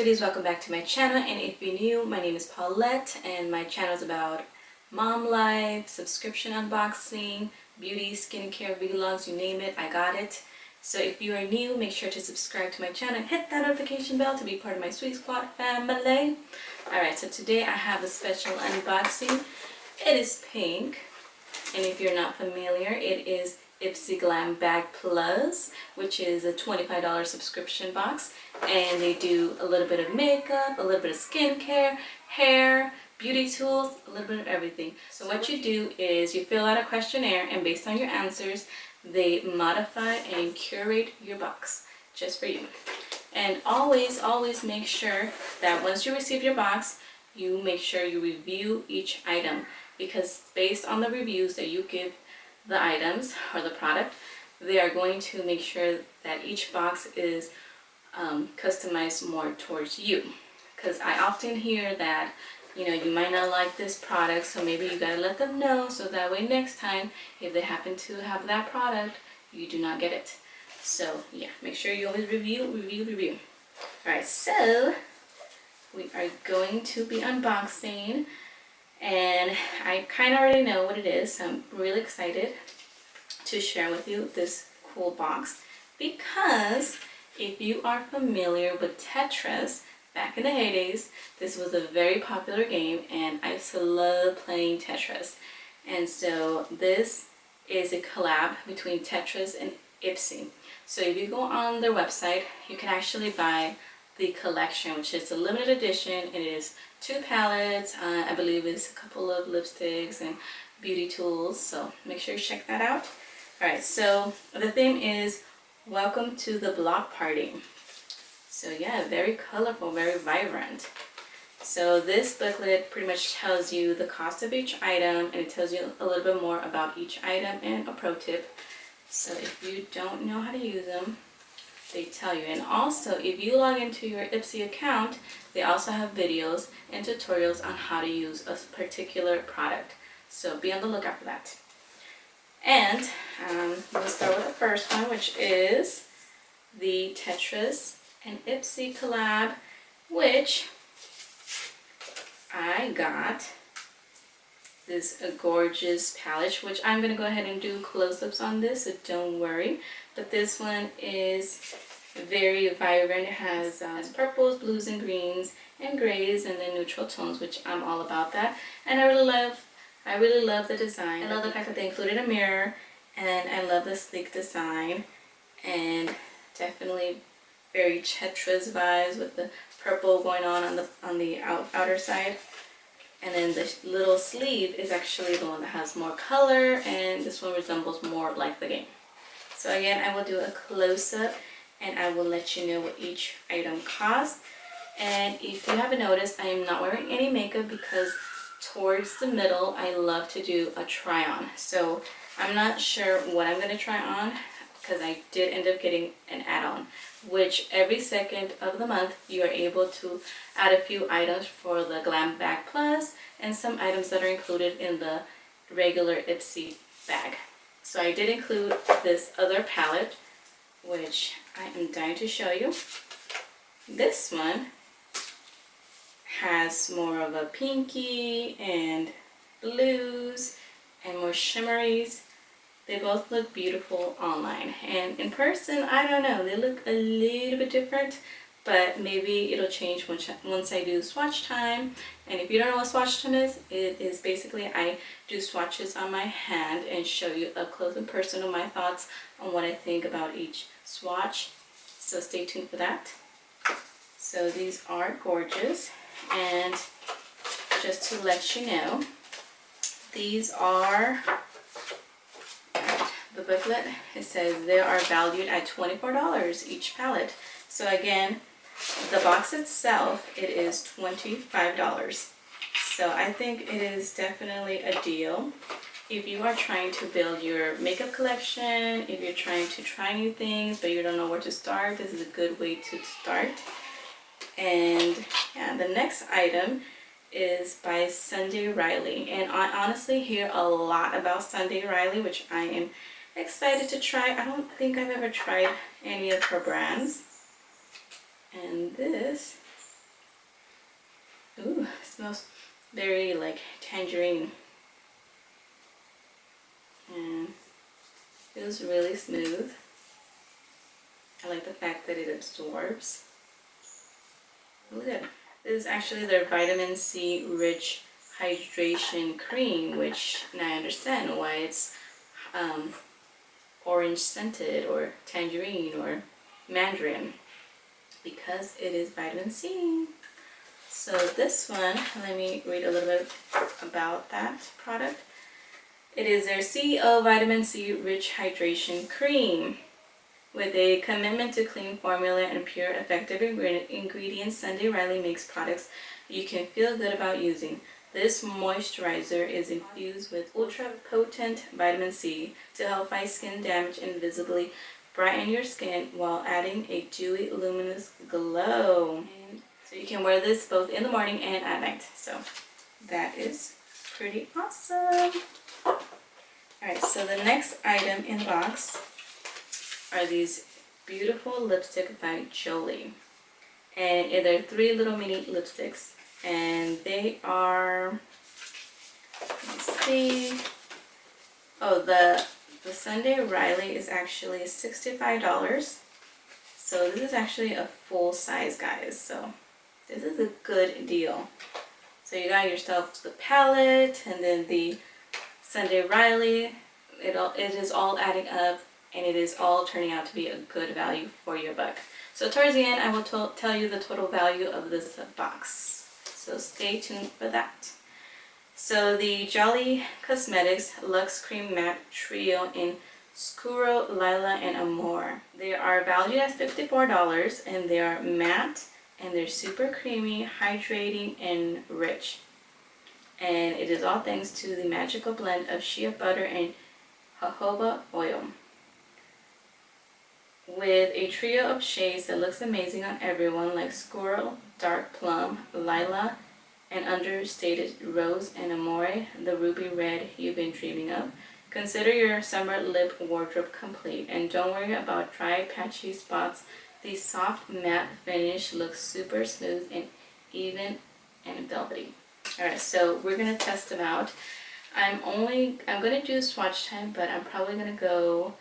sweeties, welcome back to my channel. And if you're new, my name is Paulette and my channel is about mom life, subscription unboxing, beauty, skincare, vlogs, you name it, I got it. So if you are new, make sure to subscribe to my channel and hit that notification bell to be part of my Sweet Squad family. Alright, so today I have a special unboxing. It is pink, and if you're not familiar, it is IPSY Glam Bag Plus, which is a $25 subscription box, and they do a little bit of makeup, a little bit of skincare, hair, beauty tools, a little bit of everything. So what you do is you fill out a questionnaire, and based on your answers, they modify and curate your box just for you. And always make sure that once you receive your box, you make sure you review each item, because based on the reviews that you give the items or the product, they are going to make sure that each box is customized more towards you. Because I often hear that, you know, you might not like this product, so maybe you gotta let them know, so that way next time if they happen to have that product, you do not get it. So yeah, make sure you always review. Alright, so we are going to be unboxing, and I kind of already know what it is, so I'm really excited to share with you this cool box. Because if you are familiar with Tetris, back in the heydays, this was a very popular game, and I used to love playing Tetris. And so this is a collab between Tetris and IPSY. So if you go on their website, you can actually buy the collection, which is a limited edition, and it is 2 palettes, I believe it's a couple of lipsticks and beauty tools, so make sure you check that out. Alright, so the theme is welcome to the block party. So yeah, very colorful, very vibrant. So this booklet pretty much tells you the cost of each item, and it tells you a little bit more about each item and a pro tip. So if you don't know how to use them, they tell you. And also, if you log into your IPSY account, they also have videos and tutorials on how to use a particular product. So be on the lookout for that. And we'll start with the first one, which is the Tetris and IPSY collab, which I got this gorgeous palette, which I'm going to go ahead and do close-ups on this, so don't worry. But this one is very vibrant. It has purples, blues, and greens, and grays, and then neutral tones, which I'm all about that. And I really love the design. I love the fact that they included a mirror, and I love the sleek design, and definitely very Tetris vibes with the purple going on the outer side. And then the little sleeve is actually the one that has more color, and this one resembles more like the game. So again, I will do a close-up, and I will let you know what each item costs. And if you haven't noticed, I am not wearing any makeup, because towards the middle I love to do a try-on. So I'm not sure what I'm going to try on, because I did end up getting an add-on, which every second of the month you are able to add a few items for the Glam Bag Plus, and some items that are included in the regular IPSY bag. So I did include this other palette, which I am dying to show you. This one has more of a pinky and blues and more shimmeries. They both look beautiful online, and in person, I don't know, they look a little bit different, but maybe it'll change once I do swatch time. And if you don't know what swatch time is, it is basically I do swatches on my hand and show you up close and personal my thoughts on what I think about each swatch. So stay tuned for that. So these are gorgeous, and just to let you know, these are the booklet. It says they are valued at $24 each palette. So again, the box itself, it is $25. So I think it is definitely a deal. If you are trying to build your makeup collection, if you're trying to try new things but you don't know where to start, this is a good way to start. And yeah, the next item is by Sunday Riley, and I honestly hear a lot about Sunday Riley, which I am excited to try. I don't think I've ever tried any of her brands. And this Ooh, it smells very like tangerine. And it feels really smooth. I like the fact that it absorbs. Look at it. This is actually their vitamin C rich hydration cream, which now I understand why it's orange scented or tangerine or mandarin, because it is vitamin C. So this one, let me read a little bit about that product. It is their CEO Vitamin C Rich Hydration Cream. With a commitment to clean formula and pure, effective ingredients, Sunday Riley makes products you can feel good about using. This moisturizer is infused with ultra-potent vitamin C to help fight skin damage and visibly brighten your skin while adding a dewy, luminous glow. So you can wear this both in the morning and at night. So that is pretty awesome. Alright, so the next item in the box are these beautiful lipstick by Jolie. And they're 3 little mini lipsticks. And they are, let's see. Oh, the Sunday Riley is actually $65. So this is actually a full size, guys. So this is a good deal. So you got yourself the palette and then the Sunday Riley. It is all adding up, and it is all turning out to be a good value for your buck. So towards the end, I will tell you the total value of this box. So stay tuned for that. So the Jolly Cosmetics Luxe Cream Matte Trio in Scuro, Lila, and Amore. They are valued at $54, and they are matte, and they're super creamy, hydrating, and rich. And it is all thanks to the magical blend of shea butter and jojoba oil. With a trio of shades that looks amazing on everyone, like Squirrel, Dark Plum, Lila, and Understated Rose, and Amore, the ruby red you've been dreaming of. Consider your summer lip wardrobe complete, and don't worry about dry, patchy spots. The soft matte finish looks super smooth and even and velvety. Alright, so we're gonna test them out. I'm gonna do swatch time, but I'm probably gonna go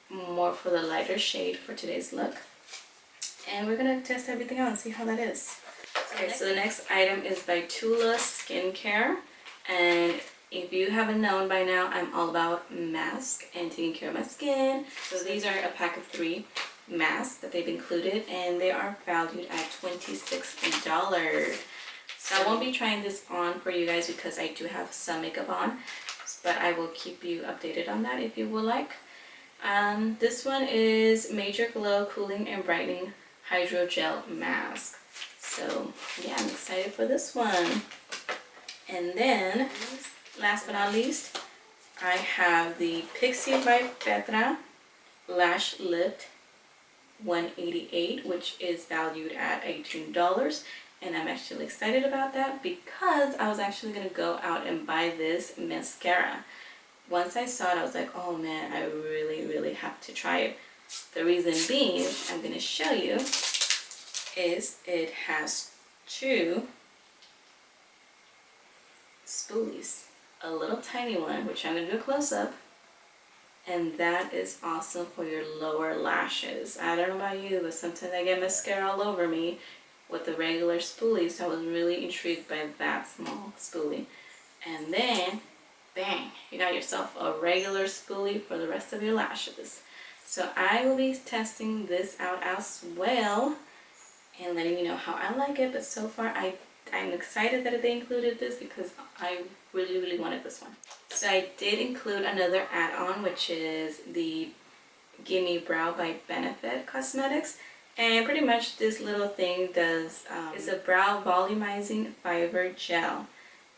more for the lighter shade for today's look. And we're gonna test everything out and see how that is. Okay, so the next item is by Tula Skincare. And if you haven't known by now, I'm all about masks and taking care of my skin. So these are a pack of 3 masks that they've included, and they are valued at $26. So I won't be trying this on for you guys because I do have some makeup on, but I will keep you updated on that if you would like. This one is Major Glow Cooling and Brightening Hydrogel Mask. So yeah, I'm excited for this one. And then, last but not least, I have the Pixie Pipe Lash Lift 188, which is valued at $18. And I'm actually excited about that because I was actually going to go out and buy this mascara. Once I saw it, I was like, oh man, I really have to try it. The reason being, I'm going to show you, is it has 2 spoolies. A little tiny one, which I'm going to do a close-up. And that is awesome for your lower lashes. I don't know about you, but sometimes I get mascara all over me with the regular spoolie. So I was really intrigued by that small spoolie. And then, bang, you got yourself a regular spoolie for the rest of your lashes. So I will be testing this out as well and letting you know how I like it. But so far, I'm excited that they included this because I really wanted this one. So I did include another add-on, which is the Gimme Brow by Benefit Cosmetics. And pretty much this little thing does, is a brow volumizing fiber gel.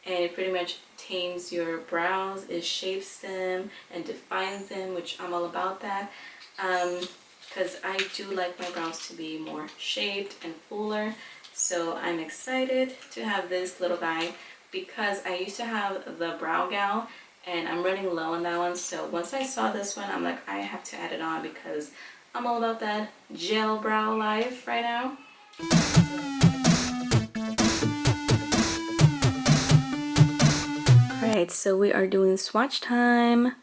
And it pretty much tames your brows, it shapes them and defines them, which I'm all about that. Because I do like my brows to be more shaped and fuller. So I'm excited to have this little guy because I used to have the Brow Gal and I'm running low on that one. So once I saw this one, I'm like, I have to add it on because I'm all about that gel brow life right now. Alright, so we are doing swatch time,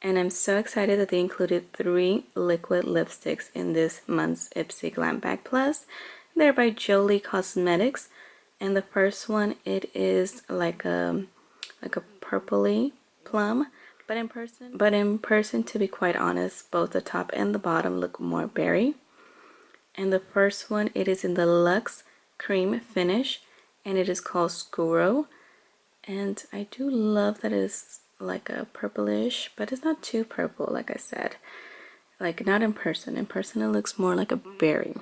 and I'm so excited that they included 3 liquid lipsticks in this month's IPSY Glam Bag Plus. They're by Jolie Cosmetics, and the first one, it is like a purpley plum, but in person, to be quite honest, both the top and the bottom look more berry. And the first one, it is in the Luxe Cream finish, and it is called Skuro. And I do love that it's like a purplish, but it's not too purple, like I said. Like, not in person. In person, it looks more like a berry.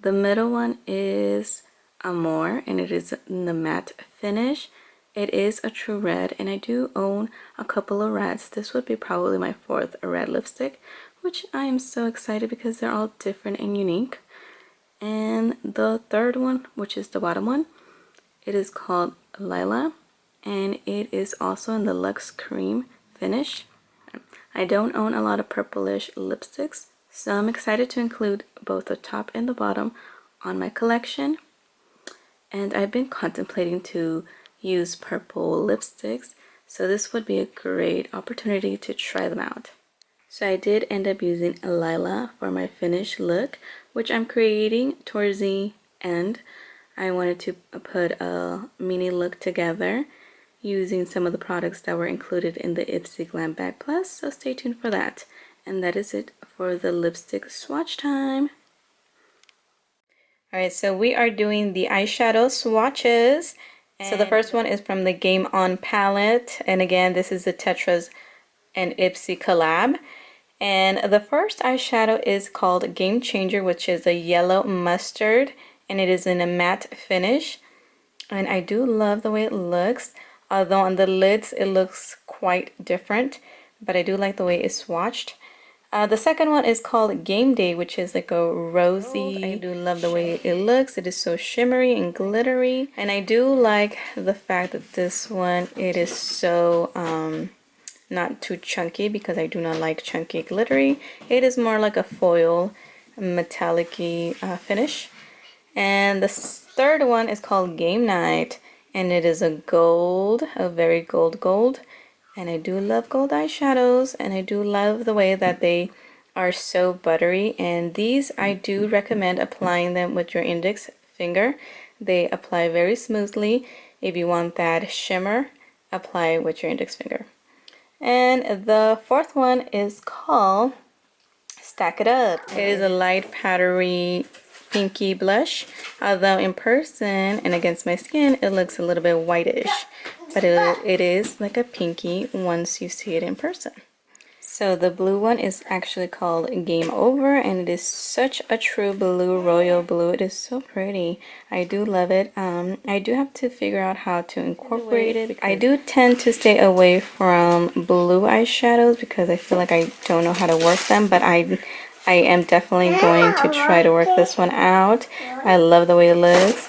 The middle one is Amore, and it is in the matte finish. It is a true red, and I do own a couple of reds. This would be probably my 4th red lipstick, which I am so excited because they're all different and unique. And the third one, which is the bottom one, it is called Lila, and it is also in the Luxe Cream finish. I don't own a lot of purplish lipsticks, so I'm excited to include both the top and the bottom on my collection. And I've been contemplating to use purple lipsticks, so this would be a great opportunity to try them out. So I did end up using Lila for my finished look, which I'm creating towards the end. I wanted to put a mini look together using some of the products that were included in the IPSY Glam Bag Plus, so stay tuned for that. And that is it for the lipstick swatch time. Alright, so we are doing the eyeshadow swatches. So the first one is from the Game On palette, and again, this is the Tetris and IPSY collab. And the first eyeshadow is called Game Changer, which is a yellow mustard, and it is in a matte finish. And I do love the way it looks, although on the lids it looks quite different, but I do like the way it's swatched. The second one is called Game Day, which is like a rosy. I do love the way it looks. It is so shimmery and glittery, and I do like the fact that this one, it is so not too chunky, because I do not like chunky glittery. It is more like a foil metallic-y finish. And the third one is called Game Night, and it is a gold, a very gold. And I do love gold eyeshadows, and I do love the way that they are so buttery. And these, I do recommend applying them with your index finger. They apply very smoothly. If you want that shimmer, apply with your index finger. And the fourth one is called Stack It Up. It is a light powdery pinky blush, although in person and against my skin it looks a little bit whitish, but it is like a pinky once you see it in person. So the blue one is actually called Game Over, and it is such a true blue, royal blue. It is so pretty. I do love it. I do have to figure out how to incorporate it. I do tend to stay away from blue eyeshadows because I feel like I don't know how to work them, but I am definitely going to try to work this one out. I love the way it looks.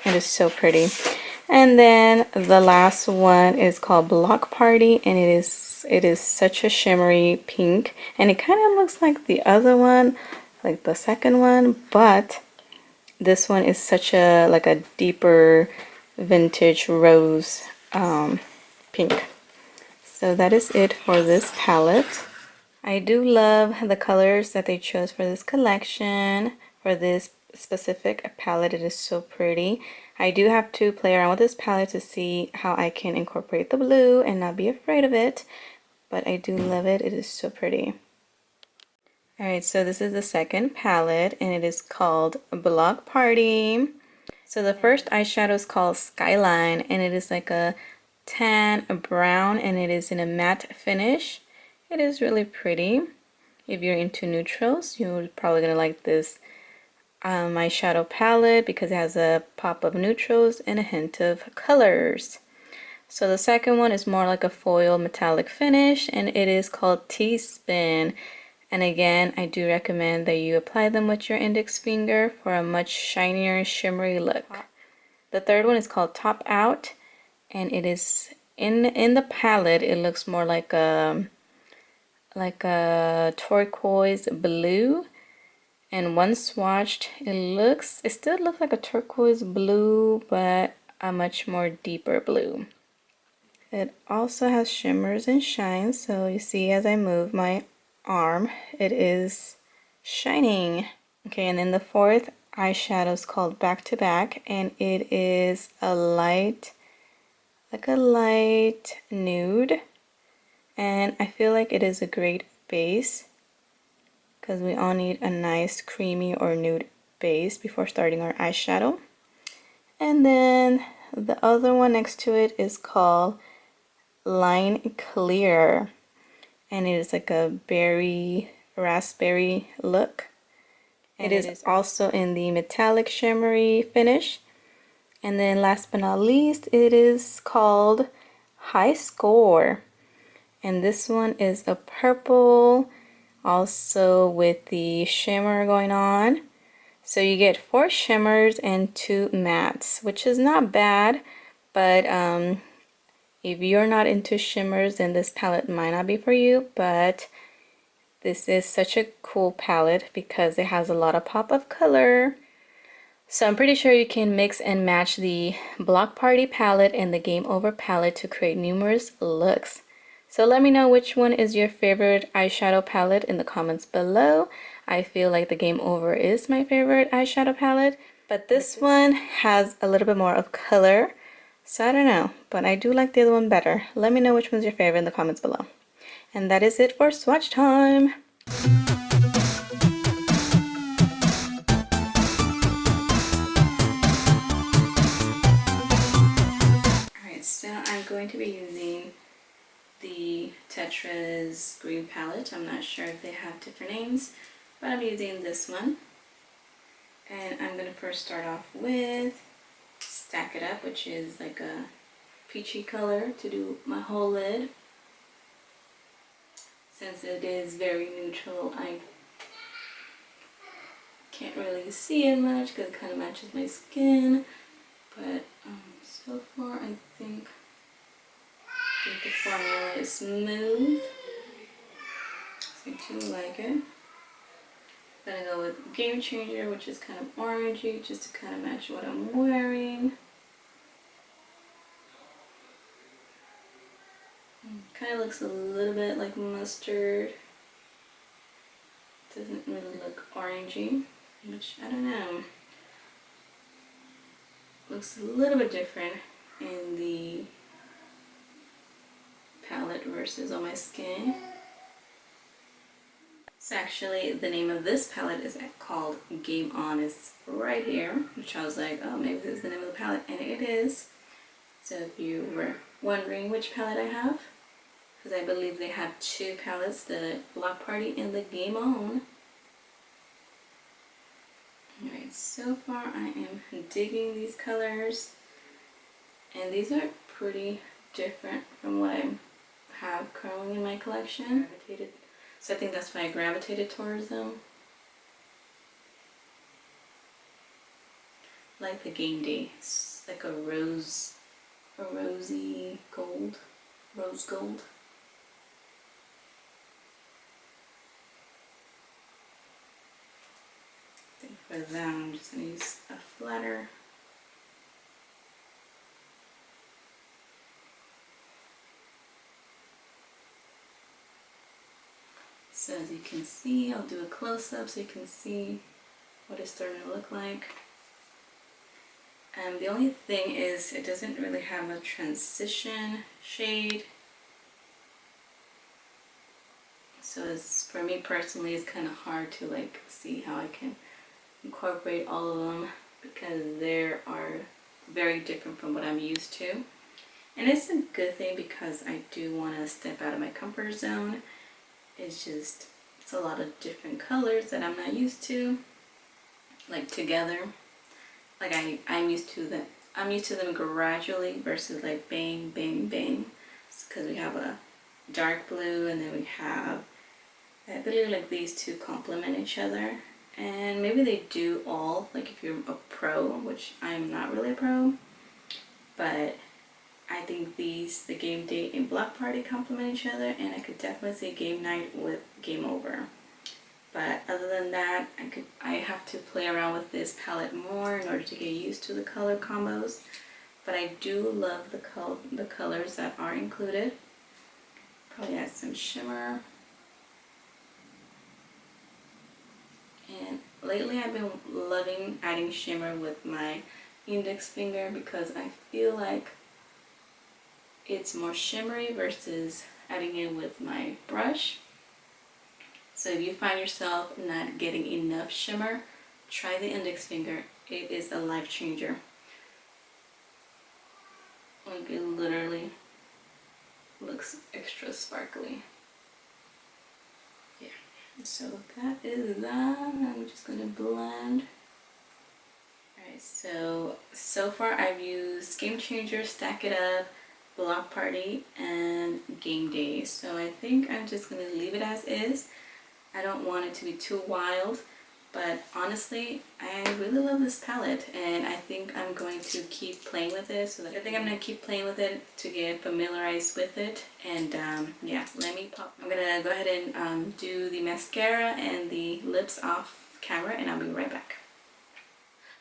It is so pretty. And then the last one is called Block Party, and it is such a shimmery pink, and it kind of looks like the other one, like the second one, but this one is such a like a deeper vintage rose pink. So that is it for this palette. I do love the colors that they chose for this collection, for this specific palette. It is so pretty. I do have to play around with this palette to see how I can incorporate the blue and not be afraid of it, but I do love it. It is so pretty. Alright, so this is the second palette, and it is called Block Party. So the first eyeshadow is called Skyline, and it is like a tan, a brown, and it is in a matte finish. It is really pretty. If you're into neutrals, you're probably gonna like this eyeshadow palette because it has a pop of neutrals and a hint of colors. So the second one is more like a foil metallic finish, and it is called T-Spin. And again, I do recommend that you apply them with your index finger for a much shinier, shimmery look. The third one is called Top Out, and it is in the palette. It looks more like a turquoise blue, and once swatched, it still looks like a turquoise blue, but a much more deeper blue. It also has shimmers and shines, so you see as I move my arm, it is shining. Okay, and then the fourth eyeshadow is called Back to Back, and it is a light, like a light nude, and I feel like it is a great base because we all need a nice creamy or nude base before starting our eyeshadow. And then the other one next to it is called Line Clear, and it is like a berry raspberry look. It is also in the metallic shimmery finish. And then last but not least, it is called High Score, and this one is a purple, also with the shimmer going on. So you get 4 shimmers and 2 mattes, which is not bad, but if you're not into shimmers, then this palette might not be for you, but this is such a cool palette because it has a lot of pop of color. So I'm pretty sure you can mix and match the Block Party palette and the Game Over palette to create numerous looks. So let me know which one is your favorite eyeshadow palette in the comments below. I feel like the Game Over is my favorite eyeshadow palette, but this one has a little bit more of color. So I don't know, but I do like the other one better. Let me know which one's your favorite in the comments below. And that is it for swatch time. Alright, so I'm going to be using the Tetris green palette. I'm not sure if they have different names, but I'm using this one. And I'm going to first start off with Stack It Up, which is like a peachy color to do my whole lid. Since it is very neutral, I can't really see it much because it kind of matches my skin. But so far I think the formula is smooth. So I do like it. I'm gonna go with Game Changer, which is kind of orangey, just to kind of match what I'm wearing. Kind of looks a little bit like mustard. Doesn't really look orangey, which I don't know. Looks a little bit different in the palette versus on my skin. So actually the name of this palette is called Game On. It's right here, which I was like, oh, maybe this is the name of the palette, and it is. So if you were wondering which palette I have, because I believe they have 2 palettes, the Block Party and the Game On. Alright, so far I am digging these colors, and these are pretty different from what I have currently in my collection. So I think that's why I gravitated towards them. Like the Game Day, it's like a rosy gold, rose gold. I think for them I'm just going to use a flatter. So as you can see, I'll do a close-up so you can see what it's starting to look like. The only thing is it doesn't really have a transition shade. So it's, for me personally, it's kind of hard to like see how I can incorporate all of them because they are very different from what I'm used to. And it's a good thing because I do want to step out of my comfort zone. It's a lot of different colors that I'm not used to, like together. Like I'm used to them gradually versus like bang, bang, bang. Because we have a dark blue and then we have, I believe like these two complement each other. And maybe they do all, like if you're a pro, which I'm not really a pro, but I think the Game Day and Block Party complement each other, and I could definitely see Game Night with Game Over. But other than that, I have to play around with this palette more in order to get used to the color combos. but I do love the colors that are included. Probably add some shimmer. And lately I've been loving adding shimmer with my index finger because I feel like it's more shimmery versus adding it with my brush. So if you find yourself not getting enough shimmer, try the index finger. It is a life changer. Like, it literally looks extra sparkly. Yeah, so that is that. I'm just gonna blend. Alright, so far I've used Game Changer, Stack It Up, Block Party, and Game Day. So I think I'm just gonna leave it as is. I don't want it to be too wild, but honestly, I really love this palette, and I think I'm going to keep playing with it. So I think I'm gonna keep playing with it to get familiarized with it. And yeah, let me pop. I'm gonna go ahead and do the mascara and the lips off camera, and I'll be right back.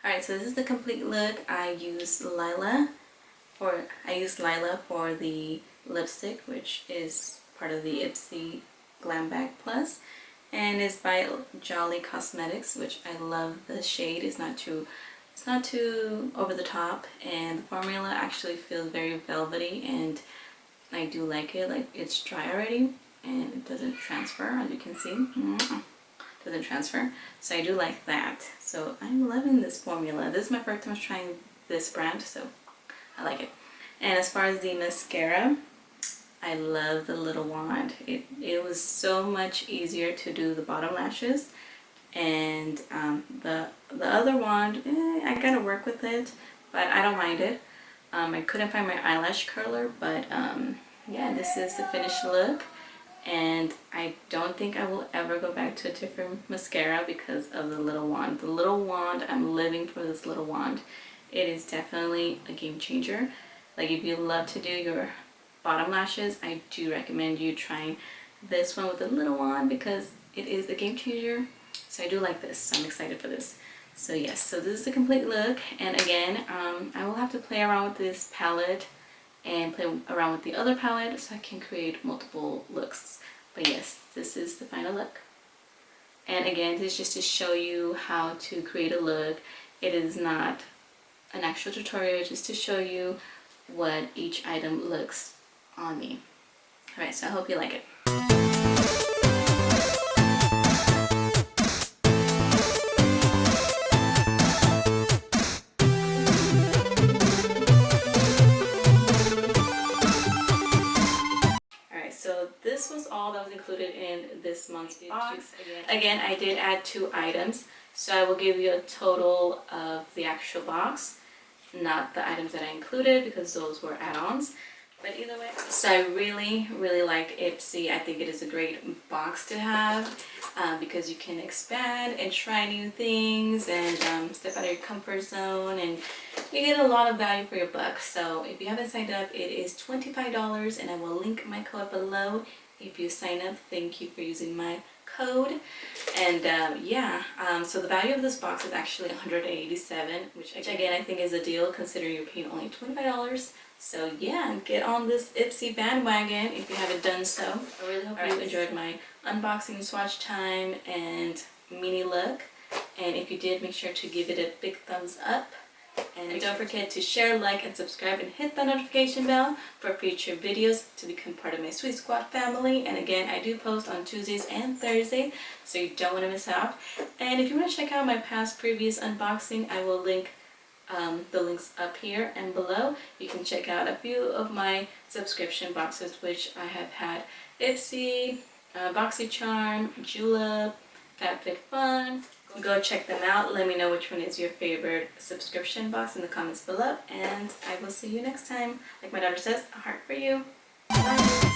Alright, so this is the complete look. I used Lila for the lipstick, which is part of the IPSY Glam Bag Plus, and it's by Jolly Cosmetics, which I love. The shade is not too over the top, and the formula actually feels very velvety, and I do like it. Like, it's dry already and it doesn't transfer, as you can see. Doesn't transfer, so I do like that. So I'm loving this formula. This is my first time trying this brand, so I like it. And as far as the mascara, I love the little wand. It was so much easier to do the bottom lashes, and the other wand, I gotta work with it, but I don't mind it. I couldn't find my eyelash curler, but yeah, this is the finished look, and I don't think I will ever go back to a different mascara because of the little wand. The little wand, I'm living for this little wand. It is definitely a game changer. Like, if you love to do your bottom lashes, I do recommend you trying this one with the little wand because it is a game changer. So I do like this, so I'm excited for this. So yes, so this is the complete look, and again, I will have to play around with this palette and play around with the other palette so I can create multiple looks. But yes, this is the final look. And again, this is just to show you how to create a look. It is not an actual tutorial, just to show you what each item looks on me. Alright, so I hope you like it. Alright, so this was all that was included in this month's box. Again, I did add 2 items, so I will give you a total of the actual box, not the items that I included because those were add-ons. But either way, so I really like IPSY. I think it is a great box to have because you can expand and try new things and step out of your comfort zone, and you get a lot of value for your buck. So if you haven't signed up, it is $25, and I will link my code below. If you sign up, thank you for using my code. And yeah, so the value of this box is actually $187, which again I think is a deal considering you're paying only $25. So yeah, get on this IPSY bandwagon if you haven't done so. I really hope you enjoyed my unboxing, swatch time, and mini look. And if you did, make sure to give it a big thumbs up. And don't forget to share, like, and subscribe, and hit the notification bell for future videos to become part of my Sweet Squad family. And again, I do post on Tuesdays and Thursdays, so you don't want to miss out. And if you want to check out my past previous unboxing, I will link the links up here and below. You can check out a few of my subscription boxes, which I have had IPSY, BoxyCharm, Julep, FabFitFun. Go check them out. Let me know which one is your favorite subscription box in the comments below, and I will see you next time. Like my daughter says, a heart for you. Bye.